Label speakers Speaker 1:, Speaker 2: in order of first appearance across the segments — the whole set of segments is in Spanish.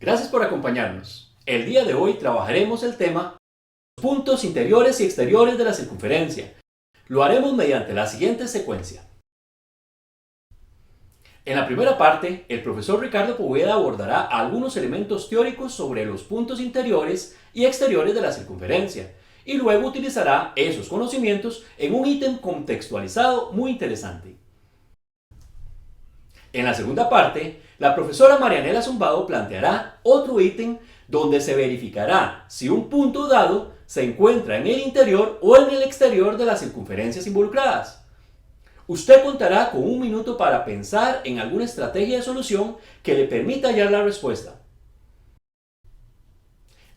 Speaker 1: Gracias por acompañarnos. El día de hoy trabajaremos el tema puntos interiores y exteriores de la circunferencia. Lo haremos mediante la siguiente secuencia. En la primera parte, el profesor Ricardo Poveda abordará algunos elementos teóricos sobre los puntos interiores y exteriores de la circunferencia, y luego utilizará esos conocimientos en un ítem contextualizado muy interesante. En la segunda parte, la profesora Marianela Zumbado planteará otro ítem donde se verificará si un punto dado se encuentra en el interior o en el exterior de las circunferencias involucradas. Usted contará con un minuto para pensar en alguna estrategia de solución que le permita hallar la respuesta.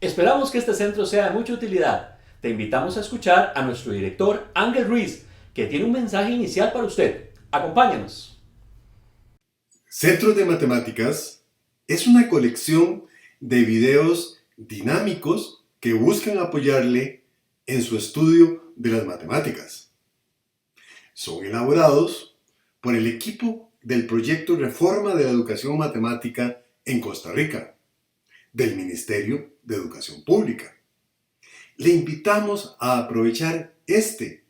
Speaker 1: Esperamos que este centro sea de mucha utilidad. Te invitamos a escuchar a nuestro director Ángel Ruiz, que tiene un mensaje inicial para usted. Acompáñanos.
Speaker 2: Centros de Matemáticas es una colección de videos dinámicos que buscan apoyarle en su estudio de las matemáticas. Son elaborados por el equipo del proyecto Reforma de la Educación Matemática en Costa Rica, del Ministerio de Educación Pública. Le invitamos a aprovechar este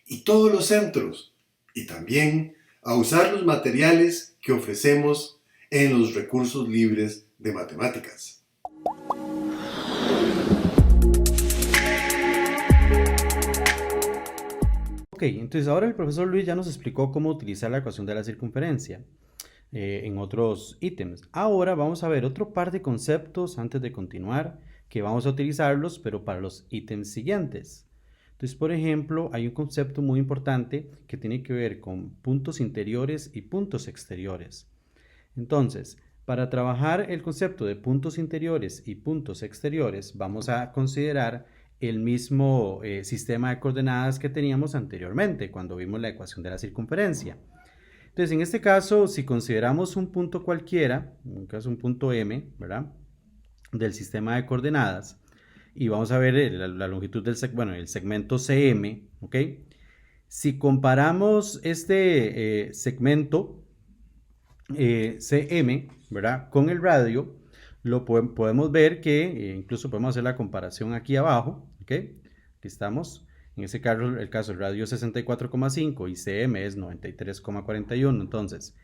Speaker 2: y todos los centros y también a usar los materiales que ofrecemos en los recursos libres de matemáticas.
Speaker 3: Ok, entonces ahora el profesor Luis ya nos explicó cómo utilizar la ecuación de la circunferencia en otros ítems. Ahora vamos a ver otro par de conceptos antes de continuar que vamos a utilizarlos, pero para los ítems siguientes. Entonces, por ejemplo, hay un concepto muy importante que tiene que ver con puntos interiores y puntos exteriores. Entonces, para trabajar el concepto de puntos interiores y puntos exteriores, vamos a considerar el mismo sistema de coordenadas que teníamos anteriormente cuando vimos la ecuación de la circunferencia. Entonces, en este caso, si consideramos un punto cualquiera, en este caso un punto M, ¿verdad?, del sistema de coordenadas, y vamos a ver la longitud del el segmento CM, ¿ok? Si comparamos este segmento CM, ¿verdad?, con el radio, podemos ver que incluso podemos hacer la comparación aquí abajo, ¿ok? Aquí estamos. En ese caso, el radio es 64,5 y CM es 93,41. Entonces,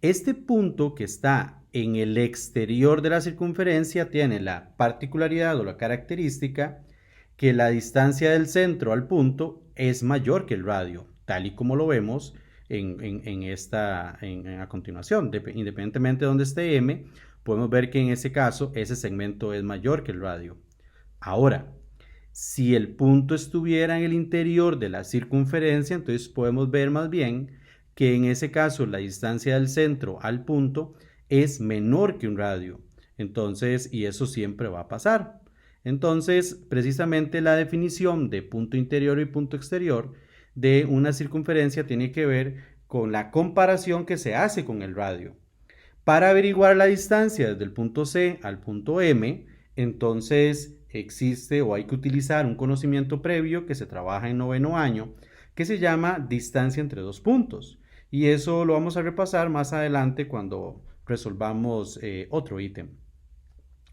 Speaker 3: este punto que está en el exterior de la circunferencia tiene la particularidad o la característica que la distancia del centro al punto es mayor que el radio, tal y como lo vemos a continuación. Independientemente de donde esté M, podemos ver que en ese caso ese segmento es mayor que el radio. Ahora, si el punto estuviera en el interior de la circunferencia, entonces podemos ver más bien que en ese caso la distancia del centro al punto es menor que un radio. Entonces, y eso siempre va a pasar. Entonces, precisamente la definición de punto interior y punto exterior de una circunferencia tiene que ver con la comparación que se hace con el radio. Para averiguar la distancia desde el punto C al punto M, entonces existe o hay que utilizar un conocimiento previo que se trabaja en noveno año, que se llama distancia entre dos puntos. Y eso lo vamos a repasar más adelante cuando resolvamos otro ítem.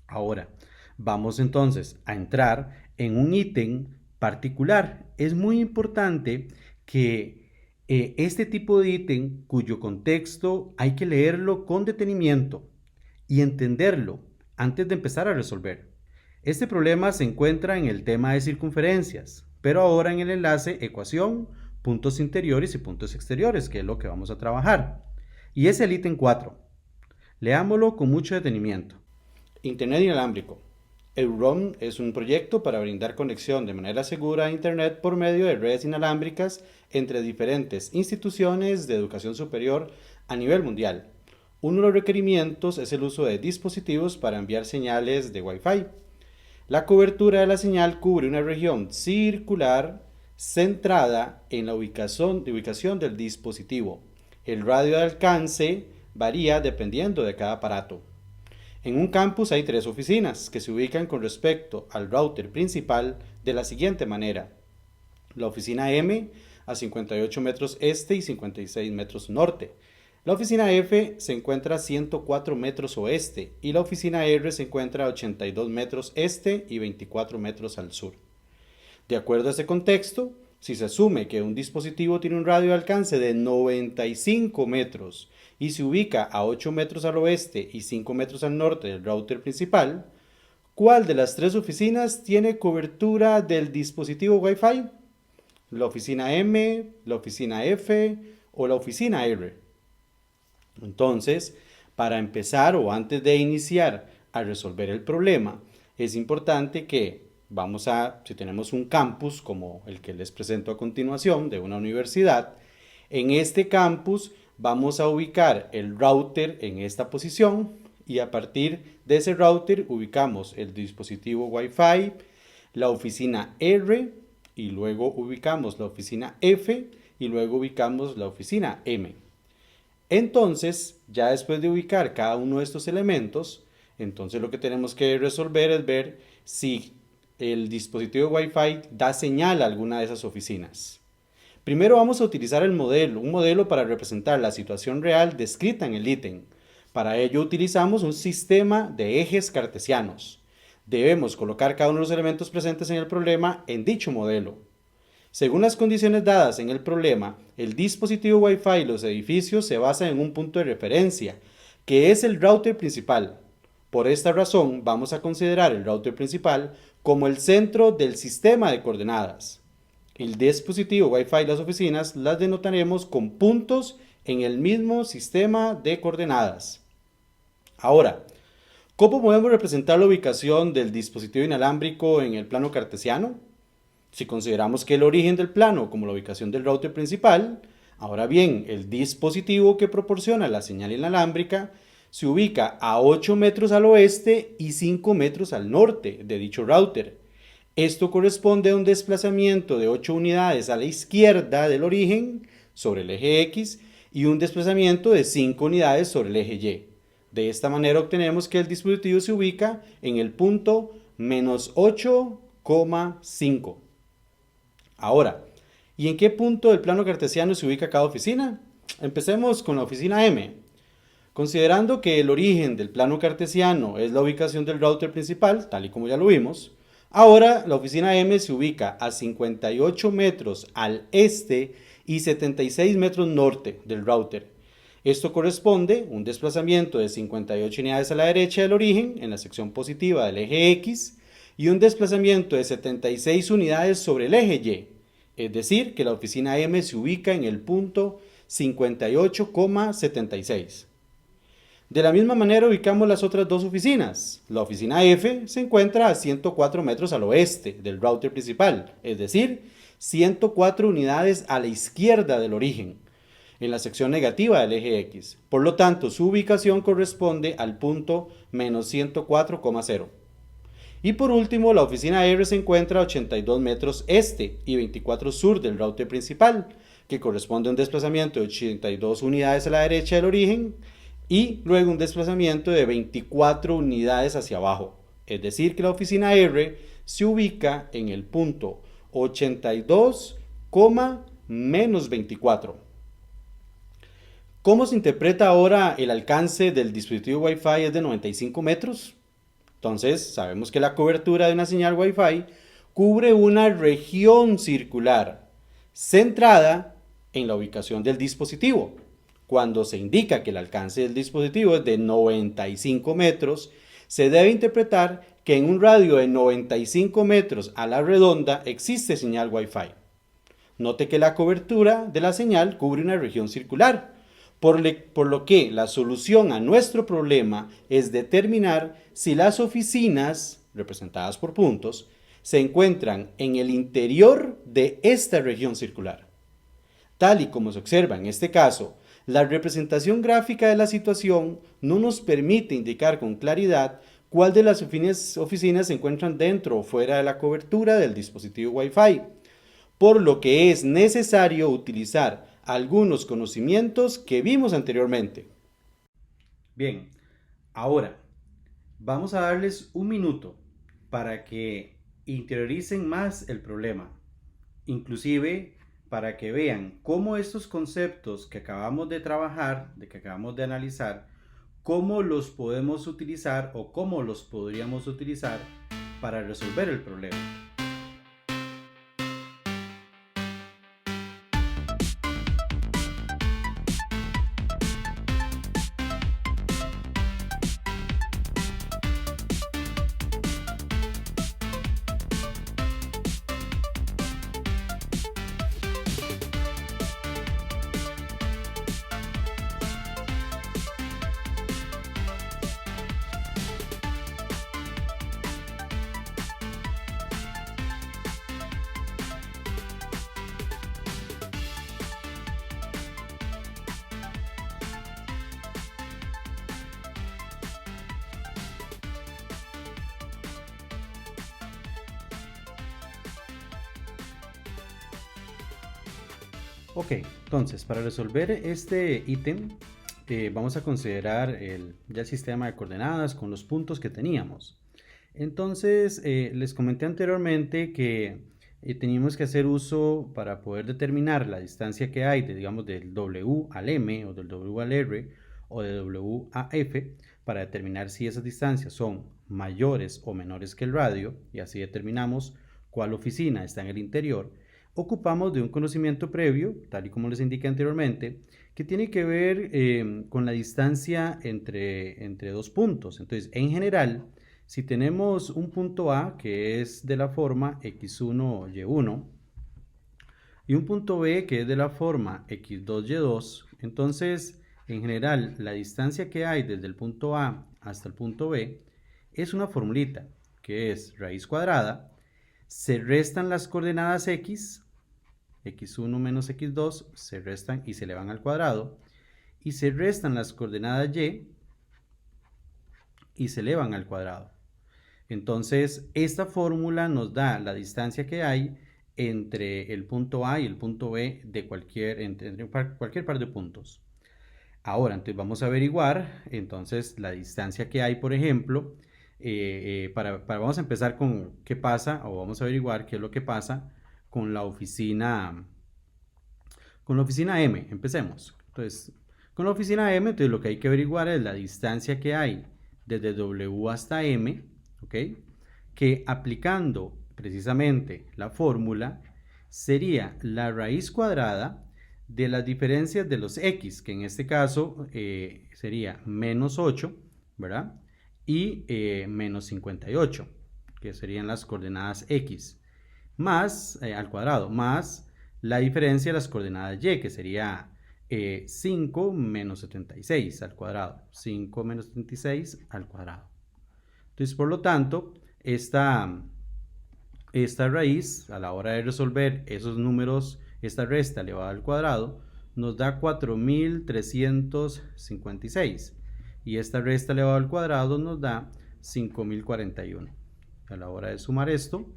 Speaker 3: Ahora, vamos entonces a entrar en un ítem particular. Es muy importante que este tipo de ítem, cuyo contexto hay que leerlo con detenimiento y entenderlo antes de empezar a resolver. Este problema se encuentra en el tema de circunferencias, pero ahora en el enlace ecuación, puntos interiores y puntos exteriores, que es lo que vamos a trabajar. Y es el ítem 4. Leámoslo con mucho detenimiento. Internet inalámbrico. EUROM es un proyecto para brindar conexión de manera segura a Internet por medio de redes inalámbricas entre diferentes instituciones de educación superior a nivel mundial. Uno de los requerimientos es el uso de dispositivos para enviar señales de Wi-Fi. La cobertura de la señal cubre una región circular centrada en la ubicación del dispositivo. El radio de alcance varía dependiendo de cada aparato. En un campus hay 3 oficinas que se ubican con respecto al router principal de la siguiente manera. La oficina M a 58 metros este y 56 metros norte. La oficina F se encuentra a 104 metros oeste y la oficina R se encuentra a 82 metros este y 24 metros al sur. De acuerdo a este contexto, si se asume que un dispositivo tiene un radio de alcance de 95 metros y se ubica a 8 metros al oeste y 5 metros al norte del router principal, ¿cuál de las tres oficinas tiene cobertura del dispositivo Wi-Fi? ¿La oficina M, la oficina F o la oficina R? Entonces, para empezar o antes de iniciar a resolver el problema, es importante que si tenemos un campus como el que les presento a continuación de una universidad, en este campus vamos a ubicar el router en esta posición y a partir de ese router ubicamos el dispositivo Wi-Fi, la oficina R y luego ubicamos la oficina F y luego ubicamos la oficina M. Entonces, ya después de ubicar cada uno de estos elementos, entonces lo que tenemos que resolver es ver si el dispositivo Wi-Fi da señal a alguna de esas oficinas. Primero vamos a utilizar un modelo para representar la situación real descrita en el ítem. Para ello utilizamos un sistema de ejes cartesianos. Debemos colocar cada uno de los elementos presentes en el problema en dicho modelo. Según las condiciones dadas en el problema, el dispositivo Wi-Fi y los edificios se basan en un punto de referencia, que es el router principal. Por esta razón, vamos a considerar el router principal como el centro del sistema de coordenadas. El dispositivo Wi-Fi y las oficinas las denotaremos con puntos en el mismo sistema de coordenadas. Ahora, ¿cómo podemos representar la ubicación del dispositivo inalámbrico en el plano cartesiano? Si consideramos que el origen del plano como la ubicación del router principal, ahora bien, el dispositivo que proporciona la señal inalámbrica se ubica a 8 metros al oeste y 5 metros al norte de dicho router. Esto corresponde a un desplazamiento de 8 unidades a la izquierda del origen sobre el eje X y un desplazamiento de 5 unidades sobre el eje Y. De esta manera obtenemos que el dispositivo se ubica en el punto menos 8,5. Ahora, ¿y en qué punto del plano cartesiano se ubica cada oficina? Empecemos con la oficina M. Considerando que el origen del plano cartesiano es la ubicación del router principal, tal y como ya lo vimos, ahora la oficina M se ubica a 58 metros al este y 76 metros norte del router. Esto corresponde a un desplazamiento de 58 unidades a la derecha del origen en la sección positiva del eje X y un desplazamiento de 76 unidades sobre el eje Y, es decir, que la oficina M se ubica en el punto 58,76. De la misma manera ubicamos las otras dos oficinas. La oficina F se encuentra a 104 metros al oeste del router principal, es decir, 104 unidades a la izquierda del origen, en la sección negativa del eje X. Por lo tanto, su ubicación corresponde al punto menos 104,0. Y por último, la oficina R se encuentra a 82 metros este y 24 sur del router principal, que corresponde a un desplazamiento de 82 unidades a la derecha del origen y luego un desplazamiento de 24 unidades hacia abajo. Es decir, que la oficina R se ubica en el punto 82, menos 24. ¿Cómo se interpreta ahora el alcance del dispositivo Wi-Fi es de 95 metros? Entonces, sabemos que la cobertura de una señal Wi-Fi cubre una región circular centrada en la ubicación del dispositivo. Cuando se indica que el alcance del dispositivo es de 95 metros, se debe interpretar que en un radio de 95 metros a la redonda existe señal Wi-Fi. Note que la cobertura de la señal cubre una región circular, por lo que la solución a nuestro problema es determinar si las oficinas, representadas por puntos, se encuentran en el interior de esta región circular. Tal y como se observa en este caso, la representación gráfica de la situación no nos permite indicar con claridad cuál de las oficinas se encuentran dentro o fuera de la cobertura del dispositivo Wi-Fi, por lo que es necesario utilizar algunos conocimientos que vimos anteriormente. Bien, ahora vamos a darles un minuto para que interioricen más el problema. Inclusive para que vean cómo estos conceptos que acabamos de trabajar, que acabamos de analizar, cómo los podemos utilizar o cómo los podríamos utilizar para resolver el problema. Ok, entonces para resolver este ítem vamos a considerar ya el sistema de coordenadas con los puntos que teníamos. Entonces les comenté anteriormente que teníamos que hacer uso para poder determinar la distancia que hay digamos del W al M o del W al R o de W a F para determinar si esas distancias son mayores o menores que el radio y así determinamos cuál oficina está en el interior. Ocupamos de un conocimiento previo, tal y como les indiqué anteriormente, que tiene que ver con la distancia entre dos puntos. Entonces, en general, si tenemos un punto A que es de la forma x1, y1 y un punto B que es de la forma x2, y2, entonces, en general, la distancia que hay desde el punto A hasta el punto B es una formulita que es raíz cuadrada. Se restan las coordenadas x, x1 menos x2, se restan y se elevan al cuadrado, y se restan las coordenadas y se elevan al cuadrado. Entonces, esta fórmula nos da la distancia que hay entre el punto A y el punto B de entre cualquier par de puntos. Ahora, entonces vamos a averiguar entonces la distancia que hay, por ejemplo, vamos a empezar con qué pasa, o vamos a averiguar qué es lo que pasa con la oficina M. Empecemos. Entonces, con la oficina M, entonces lo que hay que averiguar es la distancia que hay desde W hasta M, ¿ok? Que aplicando precisamente la fórmula sería la raíz cuadrada de las diferencias de los x, que en este caso sería menos 8, ¿verdad? Y menos 58, que serían las coordenadas x, más al cuadrado, más la diferencia de las coordenadas y, que sería 5 menos 76 al cuadrado, 5 menos 76 al cuadrado. Entonces, por lo tanto, esta raíz, a la hora de resolver esos números, esta resta elevada al cuadrado, nos da 4356. Y esta resta elevada al cuadrado nos da 5041. A la hora de sumar esto,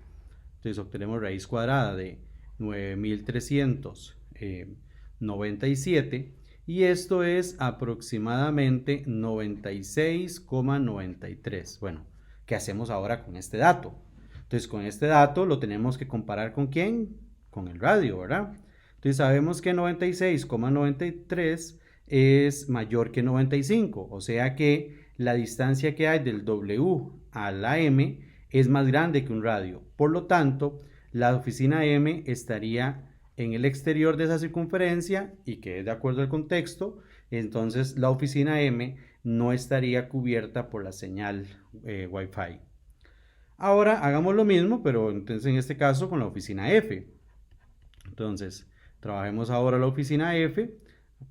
Speaker 3: entonces obtenemos raíz cuadrada de 9397 y esto es aproximadamente 96,93. Bueno, ¿qué hacemos ahora con este dato? Entonces con este dato lo tenemos que comparar ¿con quién? Con el radio, ¿verdad? Entonces sabemos que 96,93 es mayor que 95, o sea que la distancia que hay del W a la M es más grande que un radio. Por lo tanto, la oficina M estaría en el exterior de esa circunferencia y que es de acuerdo al contexto, entonces la oficina M no estaría cubierta por la señal Wi-Fi. Ahora hagamos lo mismo, pero entonces en este caso con la oficina F. Entonces, trabajemos ahora la oficina F.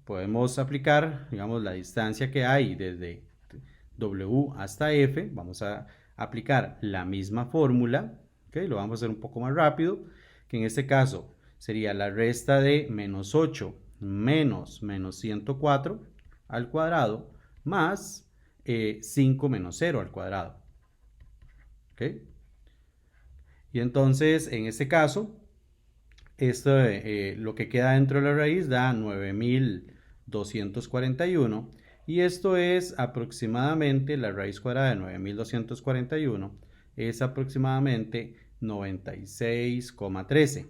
Speaker 3: Podemos aplicar, digamos, la distancia que hay desde W hasta F. Vamos a aplicar la misma fórmula. ¿Okay? Lo vamos a hacer un poco más rápido, que en este caso sería la resta de menos 8 menos 104 al cuadrado más 5 menos 0 al cuadrado. ¿Okay? Y entonces, en este caso, lo que queda dentro de la raíz da 9241 y esto es aproximadamente, la raíz cuadrada de 9241 es aproximadamente 96,13.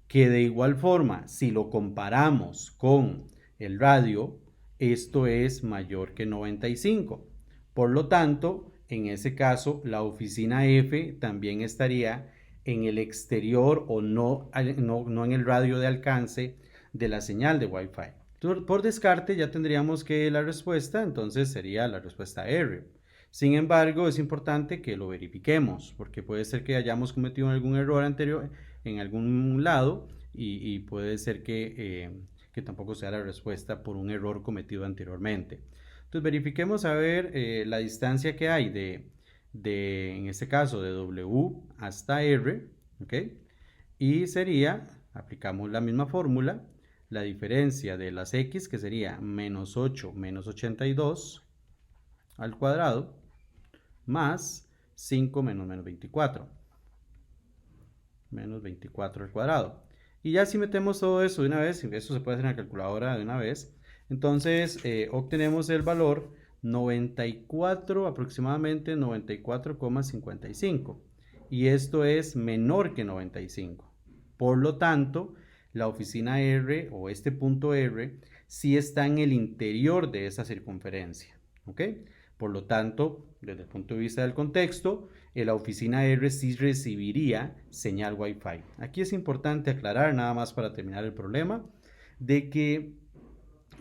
Speaker 3: que de igual forma, si lo comparamos con el radio, esto es mayor que 95. Por lo tanto, en ese caso, la oficina F también estaría en el exterior o no en el radio de alcance de la señal de Wi-Fi. Por descarte ya tendríamos que la respuesta, entonces sería la respuesta R. Sin embargo, es importante que lo verifiquemos, porque puede ser que hayamos cometido algún error anterior en algún lado y puede ser que tampoco sea la respuesta por un error cometido anteriormente. Entonces verifiquemos a ver la distancia que hay en este caso, de W hasta R, ¿ok? Y sería, aplicamos la misma fórmula, la diferencia de las X, que sería menos 8 menos 82 al cuadrado, más 5 menos 24. Menos 24 al cuadrado. Y ya si metemos todo eso de una vez, eso se puede hacer en la calculadora de una vez, entonces obtenemos el valor 94, aproximadamente 94,55. Y esto es menor que 95. Por lo tanto, la oficina R o este punto R sí está en el interior de esa circunferencia. ¿Ok? Por lo tanto, desde el punto de vista del contexto, la oficina R sí recibiría señal Wi-Fi. Aquí es importante aclarar, nada más para terminar el problema, de que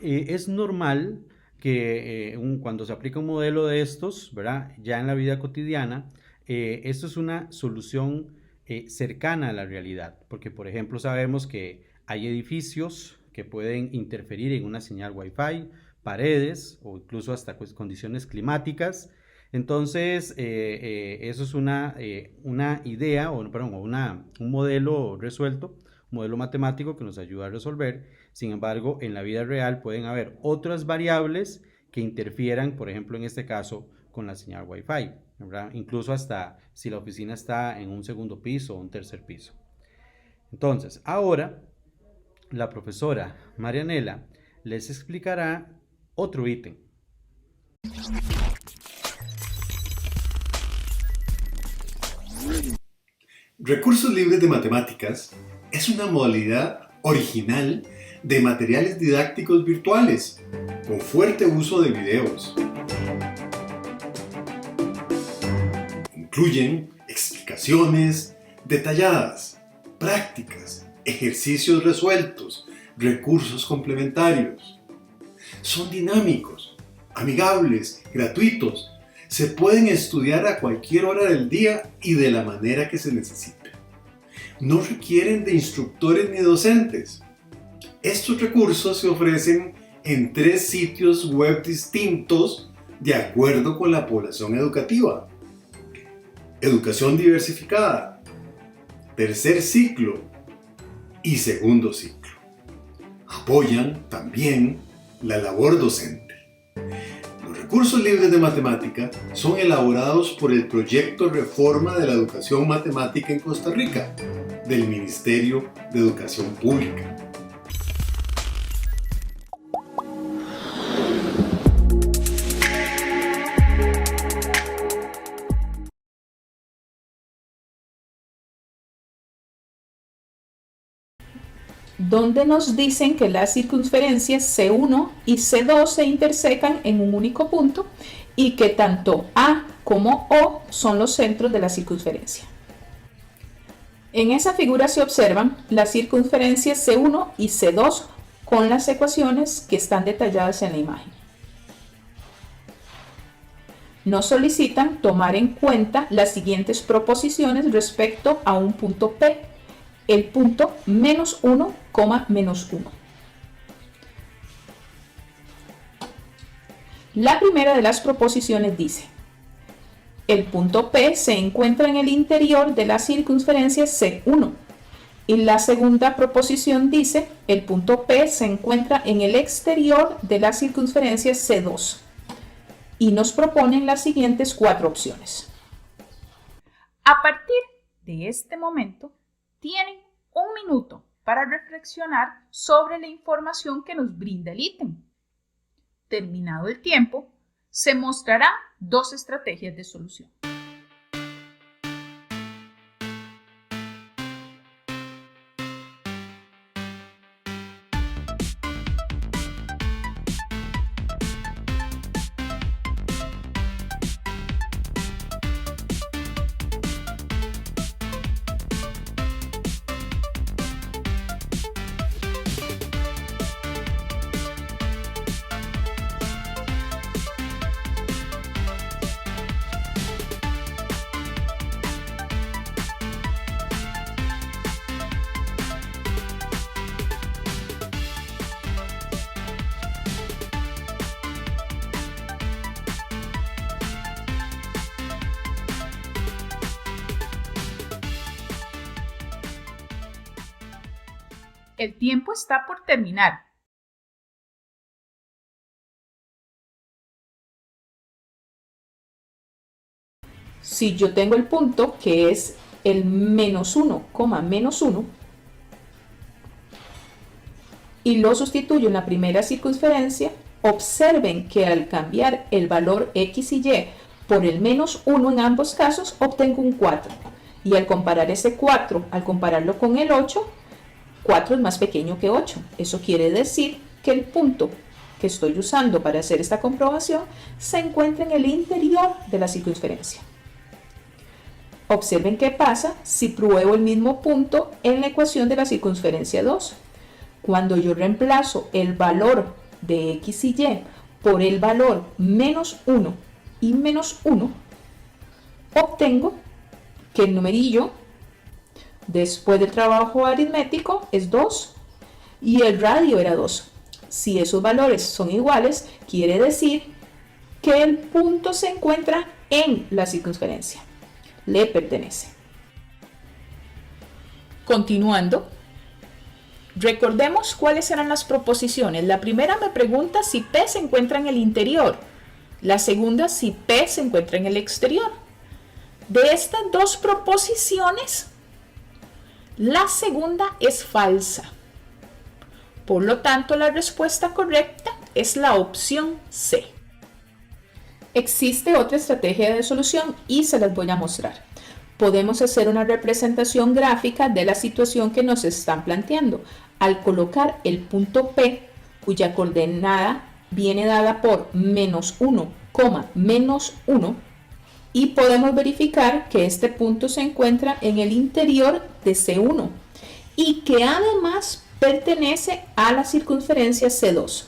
Speaker 3: es normal que cuando se aplica un modelo de estos, ¿verdad? Ya en la vida cotidiana, esto es una solución cercana a la realidad, porque por ejemplo sabemos que hay edificios que pueden interferir en una señal Wi-Fi, paredes o incluso hasta condiciones climáticas. Entonces, eso es una idea, un modelo resuelto, un modelo matemático que nos ayuda a resolver. Sin embargo, en la vida real pueden haber otras variables que interfieran, por ejemplo, en este caso, con la señal Wi-Fi, ¿verdad? Incluso hasta si la oficina está en un segundo piso o un tercer piso. Entonces, ahora, la profesora Marianela les explicará otro ítem.
Speaker 2: Recursos libres de matemáticas es una modalidad original de materiales didácticos virtuales, con fuerte uso de videos. Incluyen explicaciones detalladas, prácticas, ejercicios resueltos, recursos complementarios. Son dinámicos, amigables, gratuitos. Se pueden estudiar a cualquier hora del día y de la manera que se necesite. No requieren de instructores ni docentes. Estos recursos se ofrecen en 3 sitios web distintos de acuerdo con la población educativa. Educación diversificada, tercer ciclo y segundo ciclo. Apoyan también la labor docente. Los recursos libres de matemática son elaborados por el Proyecto Reforma de la Educación Matemática en Costa Rica, del Ministerio de Educación Pública.
Speaker 4: Donde nos dicen que las circunferencias C1 y C2 se intersecan en un único punto y que tanto A como O son los centros de la circunferencia. En esa figura se observan las circunferencias C1 y C2 con las ecuaciones que están detalladas en la imagen. Nos solicitan tomar en cuenta las siguientes proposiciones respecto a un punto P, el punto menos 1, menos 1. La primera de las proposiciones dice: el punto P se encuentra en el interior de la circunferencia C1. Y la segunda proposición dice: el punto P se encuentra en el exterior de la circunferencia C2. Y nos proponen las siguientes 4 opciones. A partir de este momento, tienen 1 minuto para reflexionar sobre la información que nos brinda el ítem. Terminado el tiempo, se mostrarán 2 estrategias de solución. El tiempo está por terminar. Si yo tengo el punto que es el menos 1, menos 1, y lo sustituyo en la primera circunferencia, observen que al cambiar el valor x y y por el menos 1 en ambos casos, obtengo un 4. Y al comparar ese 4, al compararlo con el 8, 4 es más pequeño que 8. Eso quiere decir que el punto que estoy usando para hacer esta comprobación se encuentra en el interior de la circunferencia. Observen qué pasa si pruebo el mismo punto en la ecuación de la circunferencia 2. Cuando yo reemplazo el valor de x y y por el valor menos 1 y menos 1, obtengo que el numerillo después del trabajo aritmético es 2 y el radio era 2. Si esos valores son iguales, quiere decir que el punto se encuentra en la circunferencia. Le pertenece. Continuando, recordemos cuáles eran las proposiciones. La primera me pregunta si P se encuentra en el interior. La segunda, si P se encuentra en el exterior. De estas dos proposiciones, la segunda es falsa. Por lo tanto, la respuesta correcta es la opción C. Existe otra estrategia de solución y se las voy a mostrar. Podemos hacer una representación gráfica de la situación que nos están planteando. Al colocar el punto P, cuya coordenada viene dada por menos 1, menos 1, y podemos verificar que este punto se encuentra en el interior de C1 y que además pertenece a la circunferencia C2.